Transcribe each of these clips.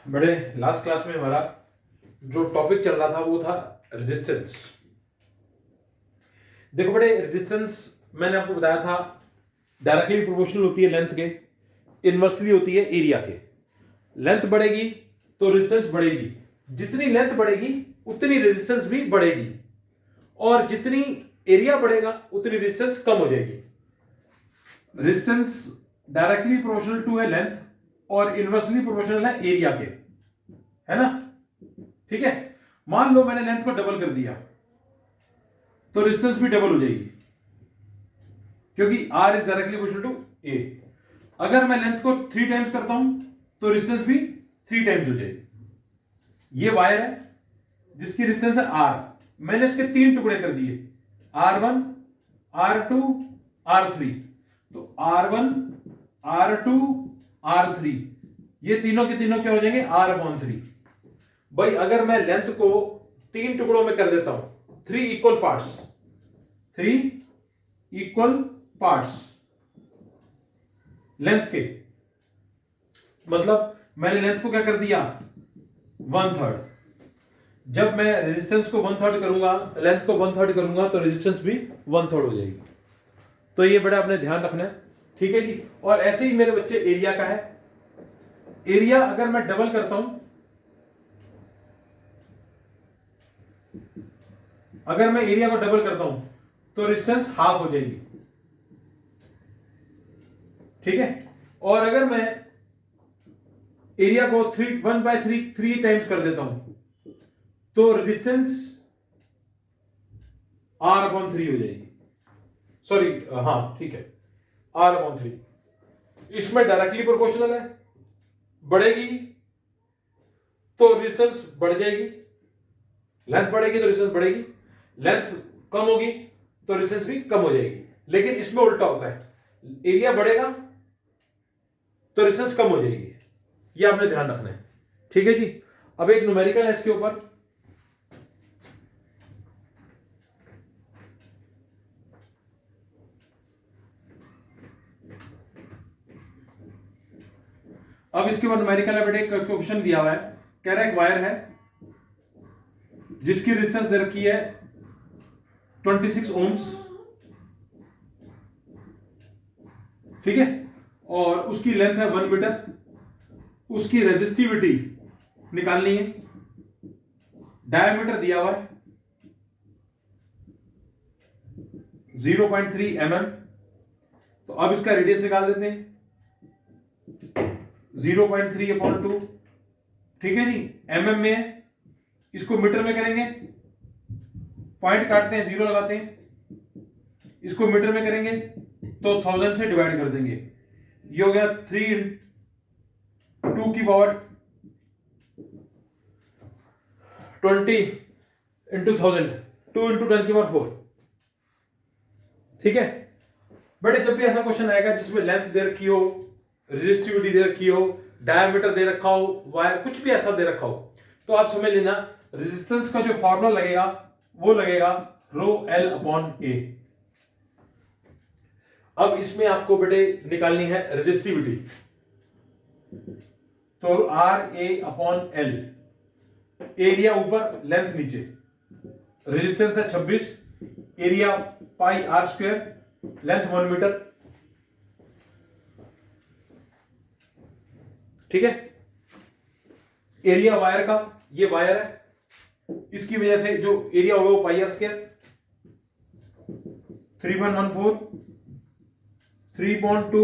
बड़े last class में हमारा जो टॉपिक चल रहा था वो था रेजिस्टेंस। देखो बड़े, रेजिस्टेंस मैंने आपको बताया था डायरेक्टली प्रोपोर्शनल होती है लेंथ के, इनवर्सली होती है एरिया के। लेंथ बढ़ेगी तो रेजिस्टेंस बढ़ेगी, जितनी लेंथ बढ़ेगी उतनी रेजिस्टेंस भी बढ़ेगी, और जितनी एरिया बढ़ेगा उतनी रेजिस्टेंस कम हो जाएगी। रेजिस्टेंस डायरेक्टली प्रोपोर्शनल टू है लेंथ और इनवर्सली प्रोपोर्शनल है एरिया के, है ना। ठीक है, मान लो मैंने लेंथ को डबल कर दिया तो रेजिस्टेंस भी डबल हो जाएगी, क्योंकि R is directly proportional to A। अगर मैं लेंथ को 3 टाइम्स करता हूं तो रेजिस्टेंस भी 3 टाइम्स हो जाएगी। ये वायर है जिसकी रेजिस्टेंस है R, मैंने इसके 3 टुकड़े कर दिए, R1, R2, R3। तो R1, R2, R3, ये तीनों के तीनों क्या हो जाएंगे, R/3। भाई अगर मैं लेंथ को 3 टुकड़ों में कर देता हूं, 3 equal parts, 3 equal parts length के, मतलब मैंने लेंथ को क्या कर दिया, 1/3। जब मैं रेजिस्टेंस को 1/3 करूंगा, लेंथ को 1/3 करूंगा तो रेजिस्टेंस भी 1/3 हो जाएगी। तो ये बड़ा अपने ध्यान रखना है, ठीक है जी। और ऐसे ही मेरे बच्चे एरिया का है, एरिया अगर मैं डबल करता हूं, अगर मैं एरिया को डबल करता हूं तो रेजिस्टेंस हाफ हो जाएगी, ठीक है। और अगर मैं एरिया को 1/3 टाइम्स कर देता हूं तो रेजिस्टेंस R/3 हो जाएगी। सॉरी, हाँ ठीक है, R/3। इसमें डायरेक्टली प्रोपोर्शनल है, बढ़ेगी तो रेजिस्टेंस बढ़ जाएगी, लेंथ बढ़ेगी तो रेजिस्टेंस बढ़ेगी, लेंथ कम होगी तो रेजिस्टेंस भी कम हो जाएगी। लेकिन इसमें उल्टा होता है, एरिया बढ़ेगा तो रेजिस्टेंस कम हो जाएगी, ये आपने ध्यान रखना है, ठीक है जी। अब एक न्यूमेरिकल है इसके ऊपर, अब इसके ऊपर न्यूमेरिकल है बेटे, क्वेश्चन दिया हुआ है, कह रहा है एक वायर है जिसकी रेजिस्टेंस दे रखी है 26 ओम्स, ठीक है, और उसकी लेंथ है 1 मीटर, उसकी रेजिस्टिविटी निकालनी है, डायमीटर दिया हुआ है 0.3 mm। तो अब इसका रेडियस निकाल देते हैं, 0.3/2, ठीक है जी, mm में है, इसको मीटर में करेंगे, पॉइंट काटते हैं, 0 लगाते हैं, इसको मीटर में करेंगे तो 1000 से डिवाइड कर देंगे, ये हो गया 3 की पावर 20 इंटू 1000, 2 इंटू 10 की पावर 4, ठीक है। बट जब भी ऐसा क्वेश्चन आएगा जिसमें लेंथ दे रखी हो, रेजिस्टिविटी दे रखी हो, डायमीटर दे रखा हो, वायर कुछ भी ऐसा दे रखा हो, तो आप समझ लेना रेजिस्टेंस का जो फॉर्मूला लगेगा वो लगेगा ρL/A। अब इसमें आपको बेटे निकालनी है रेजिस्टिविटी, तो RA/L, एरिया ऊपर लेंथ नीचे, रेजिस्टेंस है 26, एरिया πr², लेंथ 1 मीटर, ठीक है। एरिया वायर का, ये वायर है, इसकी वजह से जो एरिया होगा वो πr², 3.14 3.2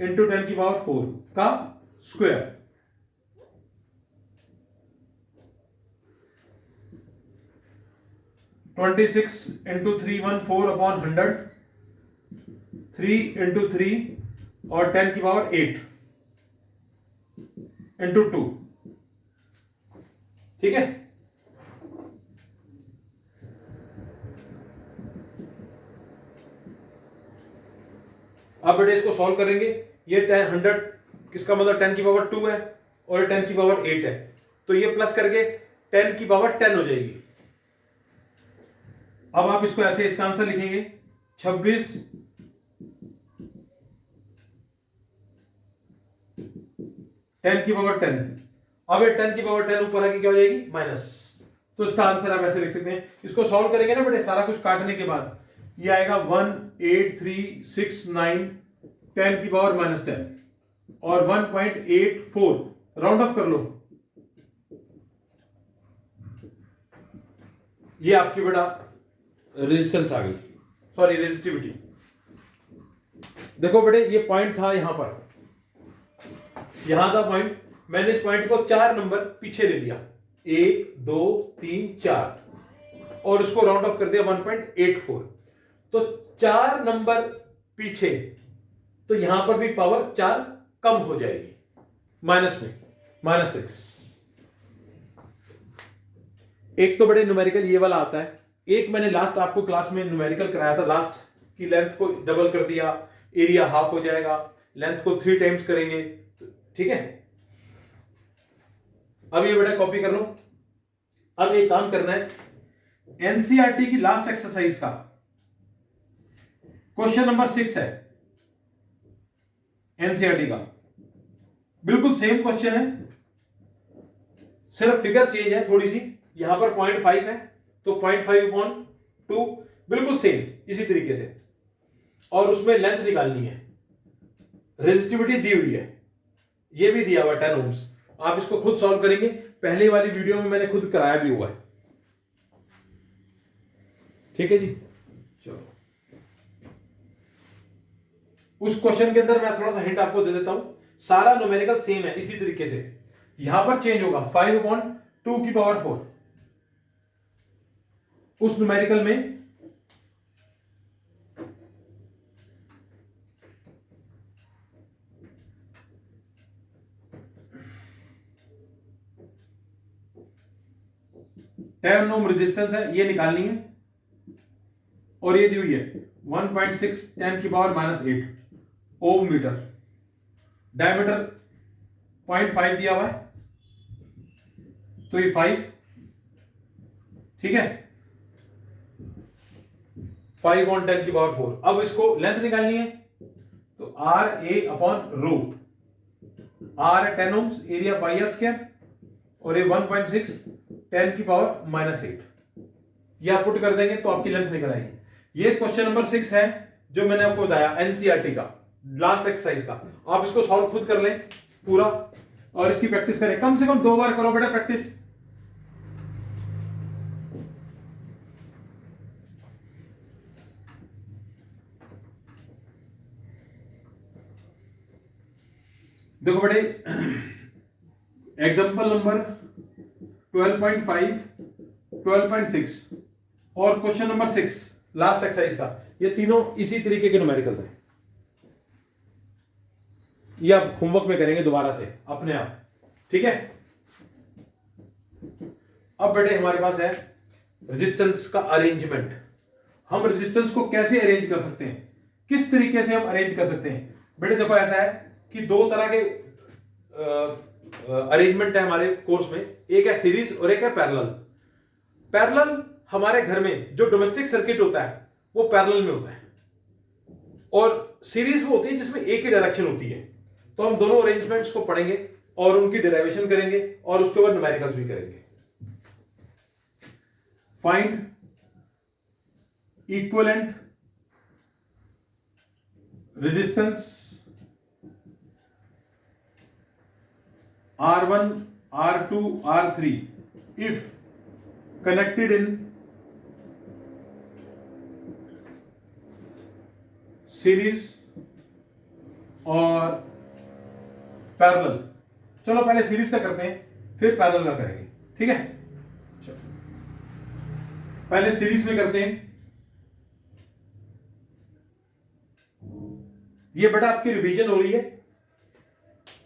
इंटू 10 की पावर 4 का स्क्वायर, ट्वेंटी 3 इंटू 3 और 10 की पावर 8 इंटू 2, ठीक है। अब बेटे इसको सॉल्व करेंगे, ये 100 किसका मतलब 10 की पावर 2 है और 10 की पावर 8 है, तो ये प्लस करके 10 की पावर 10 हो जाएगी। अब आप इसको ऐसे, इसका आंसर लिखेंगे 26 10 की पावर 10, अब ये 10 की पावर 10 ऊपर आके क्या हो जाएगी, माइनस। तो इसका आंसर आप ऐसे लिख सकते हैं। इसको सॉल्व करेंगे ना बेटे, सारा कुछ काटने के बाद ये आएगा 18369 10 की पावर -10 और 1.84 राउंड ऑफ कर लो। ये आपकी बेटा रेजिस्टेंस आ गई, सॉरी रेजिस्टिविटी। देखो बेटे ये पॉइंट था यहां पर, यहां था पॉइंट, मैंने इस पॉइंट को 4 नंबर पीछे ले लिया, 1 2 3 4 और इसको राउंड ऑफ कर दिया 1.84। तो 4 नंबर पीछे, तो यहां पर भी पावर 4 कम हो जाएगी, माइनस में -6। एक तो बड़े न्यूमेरिकल ये वाला आता है, एक मैंने लास्ट आपको क्लास में न्यूमेरिकल कराया था, लास्ट की लेंथ को डबल कर दिया, एरिया हाफ हो जाएगा, लेंथ को 3 टाइम्स करेंगे, ठीक है। अब ये बेटा कॉपी कर लो। अब एक काम करना है, एनसीईआरटी की लास्ट एक्सरसाइज का क्वेश्चन नंबर 6 है, एनसीईआरटी का बिल्कुल सेम क्वेश्चन है, सिर्फ फिगर चेंज है थोड़ी सी, यहां पर 0.5 है तो 0.5/2, बिल्कुल सेम इसी तरीके से, और उसमें लेंथ निकालनी है, रेजिस्टिविटी दी हुई है, ये भी दिया हुआ 10 ओम्स। आप इसको खुद सॉल्व करेंगे, पहले वाली वीडियो में मैंने खुद कराया भी हुआ है, ठीक है जी। चलो उस क्वेश्चन के अंदर मैं थोड़ा सा हिंट आपको दे देता हूं, सारा न्यूमेरिकल सेम है इसी तरीके से, यहां पर चेंज होगा 5/2 की पावर 4, उस न्यूमेरिकल में टेन ओम रेजिस्टेंस है, ये निकालनी है, और ये दी हुई है 1.6 10 की पावर -8 ओम मीटर, डायमीटर 0.5 दिया हुआ है, तो ये 5, ठीक है, 5/10 की पावर 4। अब इसको लेंथ निकालनी है, तो RA/रो, R है 10 ओम्स, एरिया πr², और ये 1.6 10 की पावर -8, ये आप पुट कर देंगे तो आपकी लेंथ निकल आएगी। ये क्वेश्चन नंबर 6 है जो मैंने आपको बताया एनसीईआरटी का लास्ट एक्सरसाइज का। आप इसको सॉल्व खुद कर लें पूरा, और इसकी प्रैक्टिस करें, कम से कम 2 बार करो बेटा प्रैक्टिस। देखो बेटे एग्जांपल नंबर 12.5 12.6 और क्वेश्चन नंबर 6 लास्ट एक्सरसाइज का, ये तीनों इसी तरीके के न्यूमेरिकल्स हैं, ये आप होमवर्क में करेंगे दोबारा से अपने आप, ठीक है। अब बेटे हमारे पास है रेजिस्टेंस का अरेंजमेंट, हम रेजिस्टेंस को कैसे अरेंज कर सकते हैं, किस तरीके से हम अरेंज कर सकते हैं। बेटे देखो ऐसा है कि 2 तरह के अरेंजमेंट है हमारे कोर्स में, एक है सीरीज और एक है पैरेलल। पैरेलल हमारे घर में जो डोमेस्टिक सर्किट होता है वो पैरेलल में होता है, और सीरीज वो होती है जिसमें एक ही डायरेक्शन होती है। तो हम दोनों अरेंजमेंट्स को पढ़ेंगे और उनकी डेरिवेशन करेंगे और उसके बाद न्यूमेरिकल्स भी करेंगे। Find equivalent resistance R1 R2 R3 if connected in series और पैरेलल। चलो पहले सीरीज का करते हैं फिर पैरेलल का करेंगे, ठीक है। चलो पहले सीरीज में करते हैं। ये बेटा आपकी रिवीजन हो रही है,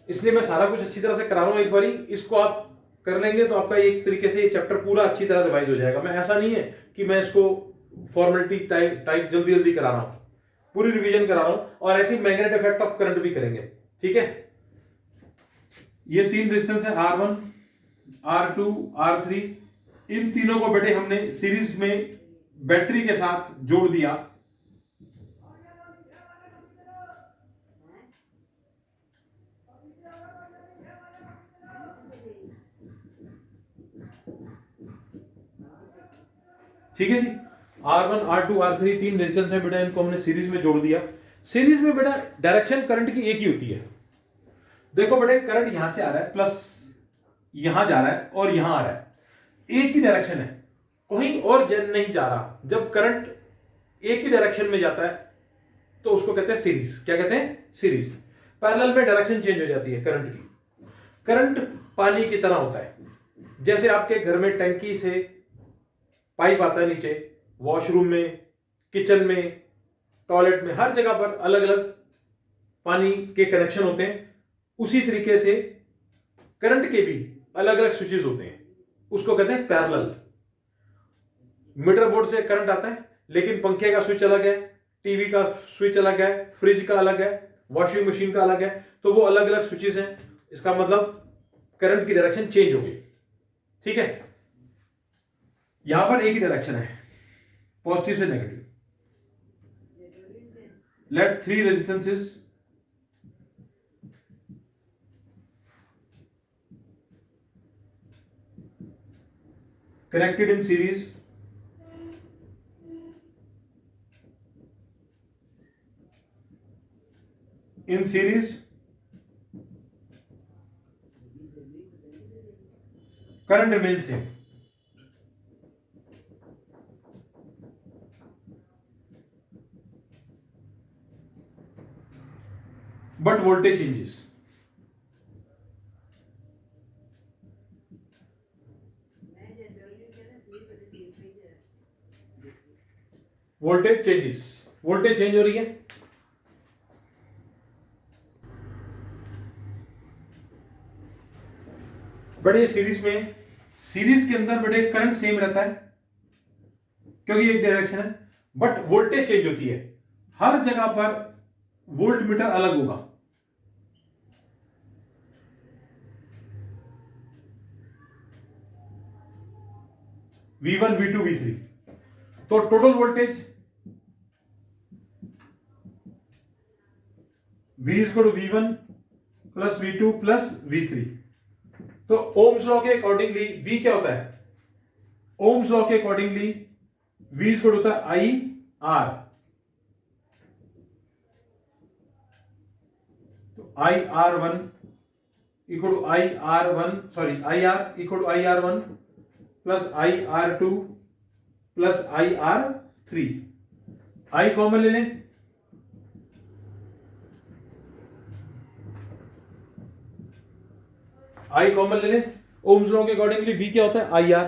इसलिए मैं सारा कुछ अच्छी तरह से करा रहा हूं। एक बारी इसको आप कर लेंगे तो आपका एक तरीके से ये चैप्टर पूरा अच्छी तरह रिवाइज हो जाएगा। मैं ऐसा नहीं है कि मैं इसको फॉर्मेलिटी टाइप जल्दी जल्दी करा रहा हूं, पूरी रिवीजन करा रहा हूं, और ऐसी मैग्नेट इफेक्ट ऑफ करंट भी करेंगे, ठीक है। ये 3 रेजिस्टेंस है R1 R2 R3, इन तीनों को बेटे हमने सीरीज में बैटरी के साथ जोड़ दिया। ठीक है जी। R1 R2 R3 तीन रेजिस्टेंस है बेटा, इनको हमने सीरीज में जोड़ दिया। सीरीज में बेटा डायरेक्शन करंट की एक ही होती है। देखो बेटे करंट यहां से आ रहा है, प्लस यहां जा रहा है और यहां आ रहा है, एक ही डायरेक्शन है, कहीं और नहीं जा रहा। जब करंट एक ही डायरेक्शन में जाता है तो उसको कहते हैं सीरीज। क्या कहते हैं? सीरीज। पैरेलल में डायरेक्शन चेंज हो जाती है करंट की। करंट पानी की तरह होता है, जैसे आपके घर में टंकी से पाइप आता है नीचे, वॉशरूम में, किचन में, टॉयलेट में, हर जगह पर अलग अलग पानी के कनेक्शन होते हैं। उसी तरीके से करंट के भी अलग अलग स्विचेस होते हैं, उसको कहते हैं पैरेलल। मीटर बोर्ड से करंट आता है, लेकिन पंखे का स्विच अलग है, टीवी का स्विच अलग है, फ्रिज का अलग है, वॉशिंग मशीन का अलग है, तो वो अलग अलग स्विचेस हैं। इसका मतलब करंट की डायरेक्शन चेंज हो गई। ठीक है, यहां पर एक ही डायरेक्शन है, पॉजिटिव से negative. Late three resistances connected in series current remains same, but voltage changes. Voltage changes, voltage change हो रही है। बड़े सीरीज में, सीरीज के अंदर बड़े करंट सेम रहता है क्योंकि एक डायरेक्शन है, बट वोल्टेज चेंज होती है। हर जगह पर वोल्ट मीटर अलग होगा। V1 V2 V3, तो total voltage V is equal to V1 plus V2 plus V3। तो ओम्स लॉ के अकॉर्डिंगली V क्या होता है? ओम्स लॉ के अकॉर्डिंगली V इज इक्वल होता है IR। तो IR1 equal to IR equal to IR1 plus IR2 plus IR3। I common ले लें, I कॉमन ले लें। ओम्स लॉ के अकॉर्डिंगली V क्या होता है? IR।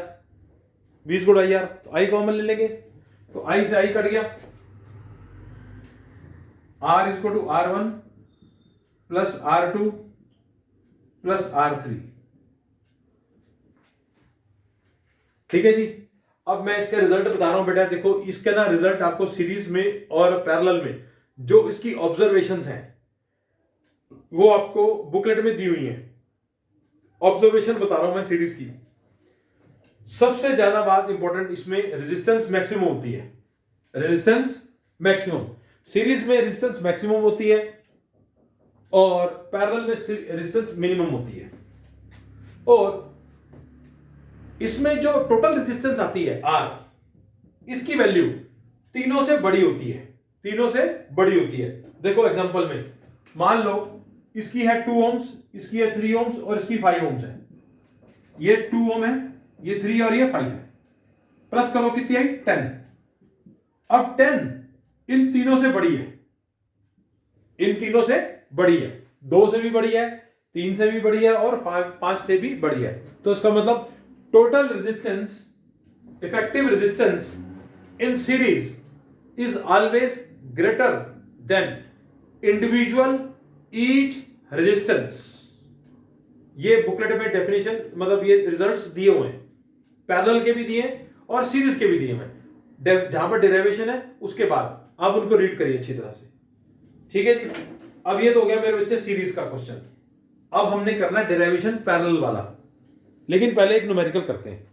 V is equal to IR, तो I कॉमन ले लेंगे, तो I से I कट गया। R is equal to R1 plus R2 plus R3। ठीक है जी। अब मैं इसका रिजल्ट बता रहा हूं बेटा, देखो इसका ना रिजल्ट आपको सीरीज में और पैरेलल में जो इसकी ऑब्जर्वेशंस हैं वो आपको बुकलेट में दी हुई हैं। ऑब्जर्वेशन बता रहा हूं मैं सीरीज की। सबसे ज्यादा बात इंपॉर्टेंट इसमें रेजिस्टेंस मैक्सिमम होती है। रेजिस्टेंस मैक्सिमम, सीरीज में रेजिस्टेंस मैक्सिमम होती है और पैरेलल में रेजिस्टेंस मिनिमम होती है। और इसमें जो टोटल रेजिस्टेंस आती है R, इसकी वैल्यू तीनों से बड़ी होती है, तीनों से बड़ी होती है। देखो एग्जांपल में मान लो इसकी है 2 ओम्स, इसकी है 3 ओम्स और इसकी 5 ओम्स है। ये 2 ओम है, ये 3 और ये 5 है। प्लस करो कितनी आई? 10। अब 10 इन तीनों से बड़ी है, इन तीनों से बड़ी है, 2 से भी बड़ी है, 3 से भी बड़ी है और 5 से भी बड़ी है। तो इसका मतलब total resistance, effective resistance in series is always greater than individual each resistance। ये बुकलेट में डेफिनेशन, मतलब ये रिजल्ट्स दिए हुए हैं, पैरेलल के भी दिए और सीरीज के भी दिए हुए हैं। जहां पर डेरिवेशन है उसके बाद आप उनको रीड करिए अच्छी तरह से। ठीक है जी। अब ये तो हो गया मेरे बच्चे सीरीज का क्वेश्चन। अब हमने करना है डेरिवेशन पैरेलल वाला, लेकिन पहले एक न्यूमेरिकल करते हैं।